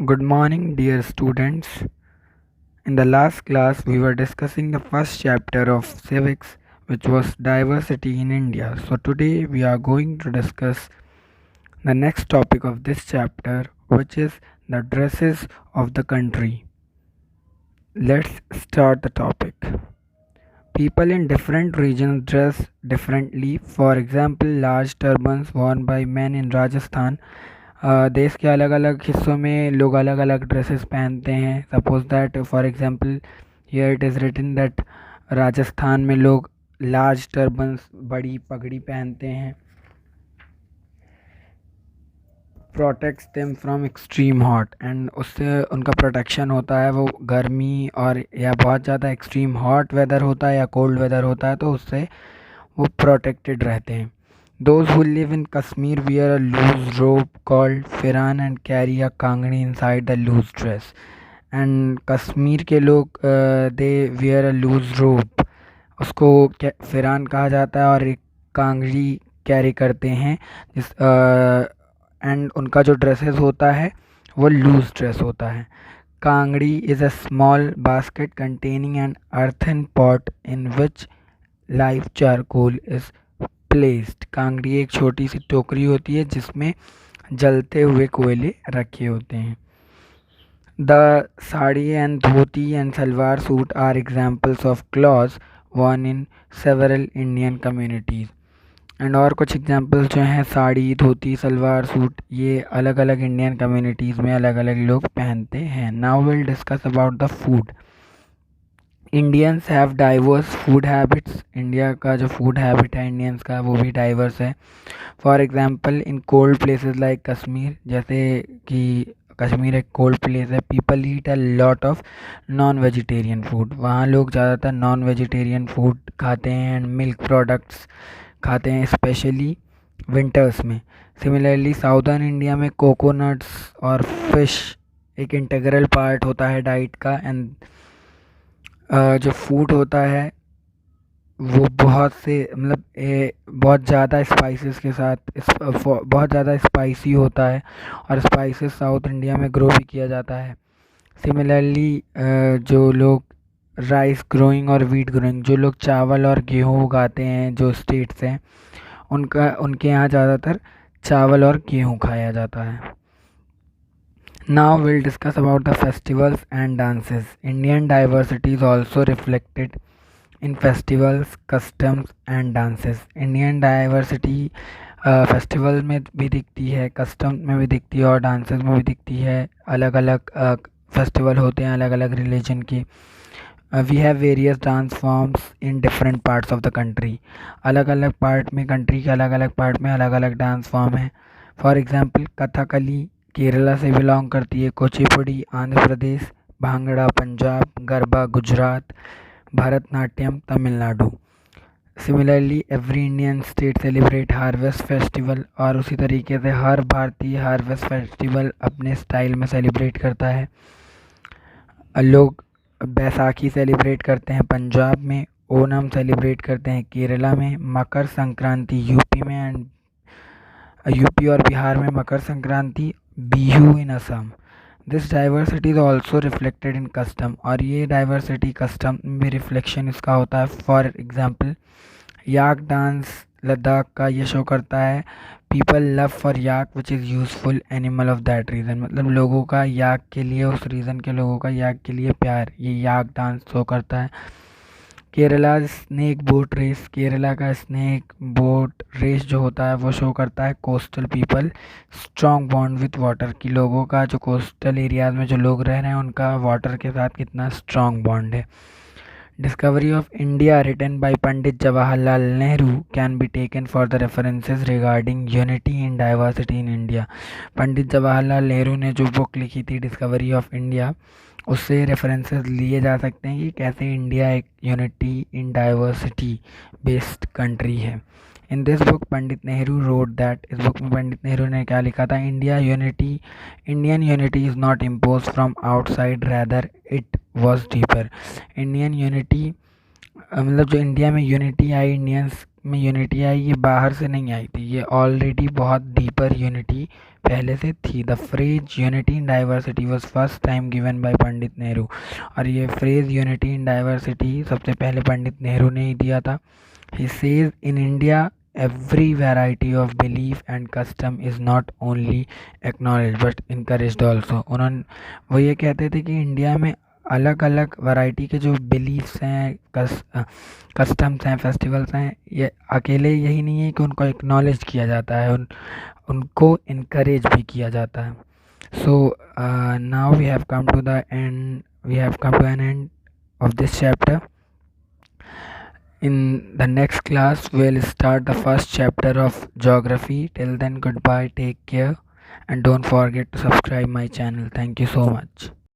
Good morning, dear students. In the last class, we were discussing the first chapter of civics, which was diversity in India. So, today we are going to discuss the next topic of this chapter, which is the dresses of the country. Let's start the topic. People in different regions dress differently. For example, large turbans worn by men in Rajasthan देश के अलग अलग हिस्सों में लोग अलग अलग dresses पहनते हैं. Suppose that for example here it is written that Rajasthan में लोग लार्ज टर्बन्स बड़ी पगड़ी पहनते हैं. Protects them from extreme hot and उससे उनका प्रोटेक्शन होता है. वो गर्मी और या बहुत ज़्यादा एक्सट्रीम हॉट वेदर होता है या कोल्ड वेदर होता है तो उससे वो प्रोटेक्टेड रहते हैं. Those who live in Kashmir wear a loose robe called firan and carry a kangni inside the loose dress. And Kashmir के लोग दे वेयर अ लूज रोब, उसको फिरान कहा जाता है और एक कांगड़ी कैरी करते हैं. जिस एंड उनका जो ड्रेसेस होता है वो लूज ड्रेस होता है. Kangri is a small basket containing N earthen pot in which live charcoal is placed. Kangri एक छोटी सी टोकरी होती है जिसमें जलते हुए कोयले रखे होते हैं. The sari and dhoti and salwar suit are examples of clothes worn in several Indian communities. And और कुछ एग्जाम्पल्स जो हैं साड़ी, धोती, सलवार सूट, ये अलग अलग इंडियन कम्युनिटीज़ में अलग अलग लोग पहनते हैं. Now will discuss about the food. Indians have diverse food habits. India का जो फूड हैबिट है इंडियंस का वो भी डाइवर्स है. For example in cold places like Kashmir, जैसे कि कश्मीर एक कोल्ड प्लेस है, people eat a lot of non vegetarian food. वहाँ लोग ज़्यादातर नॉन वेजिटेरियन फूड खाते हैं एंड मिल्क प्रोडक्ट्स खाते हैं स्पेशली विंटर्स में. सिमिलरली साउदर्न इंडिया में कोकोनट्स और फिश एक इंटीग्रल पार्ट होता है डाइट का. एंड जो फूड होता है वो बहुत से मतलब बहुत ज़्यादा स्पाइसेस के साथ बहुत ज़्यादा स्पाइसी होता है और स्पाइसेस साउथ इंडिया में ग्रो भी किया जाता है. सिमिलरली जो लोग राइस ग्रोइंग और वीट ग्रोइंग, जो लोग चावल और गेहूँ उगाते हैं जो स्टेट्स हैं उनके यहाँ ज़्यादातर चावल और गेहूँ खाया जाता है. Now we'll discuss about the festivals and dances. Indian diversity is also reflected in festivals, customs and dances. Indian diversity festival में भी दिखती है, कस्टम में भी दिखती है और डांसेस में भी दिखती है. अलग अलग फेस्टिवल होते हैं अलग अलग रिलीजन के. We have various dance forms in different parts of the country. अलग अलग पार्ट में, कंट्री के अलग अलग पार्ट में अलग अलग डांस फॉर्म है. फॉर एग्जांपल कथकली केरला से बिलोंग करती है, Kuchipudi Andhra Pradesh, bhangra Punjab, garba Gujarat, Bharatanatyam Tamil Nadu. Similarly every Indian state celebrate harvest festival, और उसी तरीके से हर भारतीय हार्वेस्ट फेस्टिवल अपने स्टाइल में सेलिब्रेट करता है. लोग बैसाखी सेलिब्रेट करते हैं पंजाब में, ओनम सेलिब्रेट करते हैं केरला में, मकर संक्रांति यूपी में एंड यूपी और बिहार में Makar Sankranti, Bihu in Assam. This diversity is also reflected in custom, और ये डाइवर्सिटी कस्टम में रिफ्लेक्शन इसका होता है. For example yak dance Ladakh का ये शो करता है people love for yak which is useful animal of that reason. मतलब लोगों का याक के लिए, उस रीज़न के लोगों का याक के लिए प्यार, ये याक डांस शो करता है. Kerala snake boat race, Kerala का स्नेक बोट रेस जो होता है वो शो करता है coastal people strong bond with water, की लोगों का जो कोस्टल एरियाज़ में जो लोग रह रहे हैं उनका वाटर के साथ कितना स्ट्रॉन्ग बॉन्ड है. Discovery of India written by Pandit Jawaharlal Nehru can be taken for the references regarding unity in diversity in India. Pandit Jawaharlal Nehru ने जो बुक लिखी थी डिस्कवरी ऑफ इंडिया, उससे रेफरेंसेस लिए जा सकते हैं कि कैसे इंडिया एक unity in diversity based country है. In this book Pandit Nehru wrote that, इस बुक में पंडित नेहरू ने क्या लिखा था, Indian unity is not impose from outside rather it was deeper. Indian unity मतलब जो इंडिया में यूनिटी आई इंडियंस में यूनिटी आई ये बाहर से नहीं आई थी, ये ऑलरेडी बहुत डीपर यूनिटी पहले से थी। The phrase unity in diversity was first time given by Pandit Nehru, और ये फ्रेज यूनिटी इन डाइवर्सिटी सबसे पहले पंडित नेहरू ने ही दिया था। He says in India every variety of belief and custom is not only acknowledged but encouraged also। उन्होंने वो ये कहते थे कि इंडिया में अलग अलग वैरायटी के जो बिलीफ्स हैं, कस्टम्स हैं, फेस्टिवल्स हैं, ये अकेले यही नहीं है कि उनको एक्नॉलेज किया जाता है, उनको इनकरेज भी किया जाता है। So now we have come to the end, we have come to an end of this chapter. In the next class we'll start the first chapter of geography. Till then, goodbye, take care, and don't forget to subscribe my channel. Thank you so much.